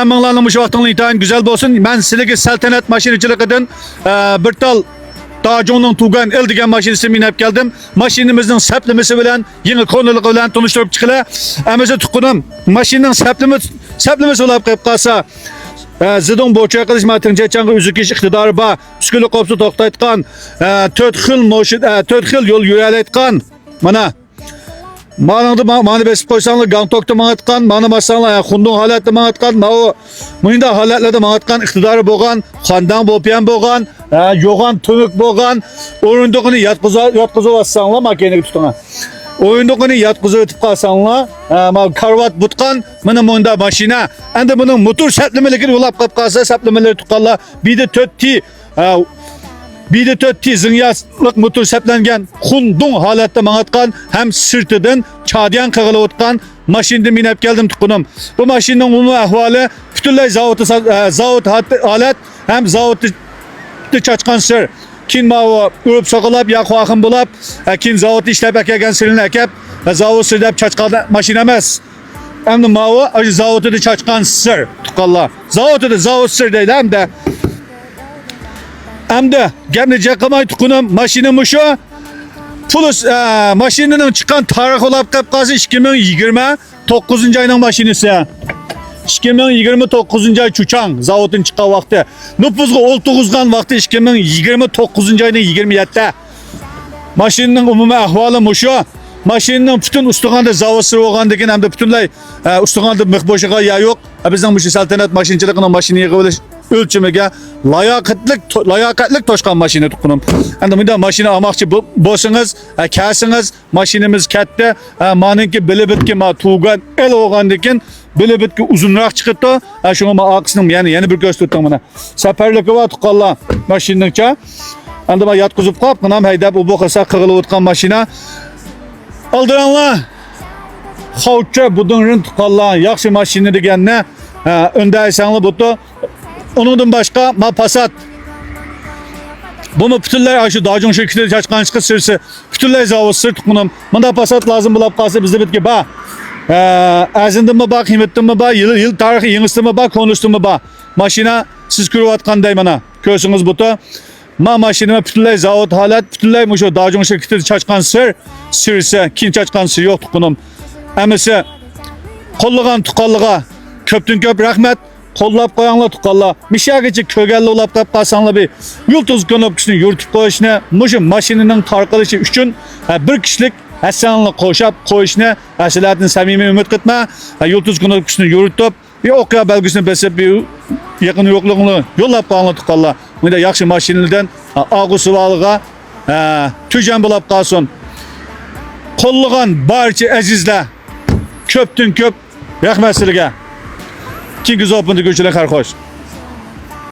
Manglanın bu vaxtınla intayın güzel olsun. Ben sizlere saltanat maşinçiliğinden bir tal Dajon'un tuğan el degan mashinasini minib keldim. Mashinamizning saplamasi bilan, yangi konuligi bilan tanishtirib chiqila. Amazon tuqqanim mashinaning saplamasi bo'lib qolib qolsa, zidon bo'cha qilish matinjachanga uzukish iqtidori bor. Uskuli qopsi to'xtatgan, 4 xil yo'l yuralayotgan. Mana Mana besib qo'ysanglar Gangtokda mang'atgan, mana masalan Xundong holatda mang'atgan, bunda holatlarda mang'atgan iqtidori bo'lgan, xondan bo'lgan bo'lgan, yo'g'on tunuk bo'lgan, o'rindiqni yotqizib olsanglar makinaga tutungan. O'rindiqni yotqizib o'tib qolsanglar, karvat butgan, mana bunda mashina, endi buning motor saplamaligini yo'lab qolib qolsa, saplamalar tutganlar, bida 4 T zinyaslik motor saplangan Xundong holatda mang'atgan, ham sirtidan chadiyan qig'ilib o'tgan mashinada minib keldim tuqqanim. Bu mashinaning umumiy ahvoli butunlay zavod holat, ham zavodda chachqan sir. Keyin mavu urib soqilab, yaqoqim bo'lib, keyin zavodda ishlab kelgan sirini akab, zavod sirdab chachqan mashina emas. Endi mavu zavodda chachqan sir tuqqanlar. Zavod sir deydi hamda. Hamda gapni jaqamay tuqqanim mashina mushu. Plus mashinaning chiqqan tarixi bo'lib qolib qolsa 2029-oyning mashinasi. 2029 Chuchang zavoddan chiqqan vaqti. Nüfuzga 19 vaqti 2029-oyning 27. Mashinaning umumiy ahvoli mushu. Mashinaning butun ustig'anda zavod sir bo'lganligini hamda butunlay ustig'anda mix bo'shiga yo'q. Bizning mushu saltanat mashinchiligining mashina yig'ib olish ölçümüge layakatlik toşkan maşini tuqqanim. Endi bunda mashina olmoqchi bo'lsangiz, kelsiniz, mashinamiz katta, meniki bilibitki ma tuğan el o'g'andikin, bilibitki uzunroq chiqibdi. Shunga men oqisini yana bir ko'rsatdim mana. Safarligi va tuqqanlar mashinangcha. Endi men yotqizib qo'yib, men ham haydab u bo'lsa qig'ilib o'tgan mashina. Aldiranlar. Xavcha budunrin tuqqanlar, yaxshi mashina deganni unda aytsanglar bo'pti. Onundan başka Passat. Bunu bütünler şu Dajon şirketi çaçkan çıkı sırsı. Bütünler zavod sır tuqqanim. Bunda Passat lazım bulab qalsa bizde bitki ba. Azindin mi ba, kıymettin mi ba, yıl tarihi yenistin mi ba, konuştun mi ba. Maşina siz kürüvatkanday mana. Körsünüz butu. Maşinime bütünler zavod halat, bütünler şu Dajon şirketi çaçkan sırsı. Kin çaçkan sır yok tuqqanim. Emisi qo'llagan tuqqanlığa köptün köp rahmet. Qo'llab qo'yinglar tuqqanlar. Mishagicha ko'galli olab qolib qolsanglar bir yulduz knopkasini yuritib qo'yishni, mushu mashinaning tarqalishi uchun bir kishilik hasanlik qo'shib qo'yishni sizlardan samimiy umid qilma. Yulduz knopkasini yuritib, bir o'qiya belgisini bosib, bir yaqin yo'qligini yo'llab qo'yinglar tuqqanlar. Bunda yaxshi mashinalardan Og'usuvaliga tujan bo'lib qolsin. Qo'llagan barcha azizlar ko'pdan ko'p rahmat sizlarga. Ki güzel yapındı görüşürüz.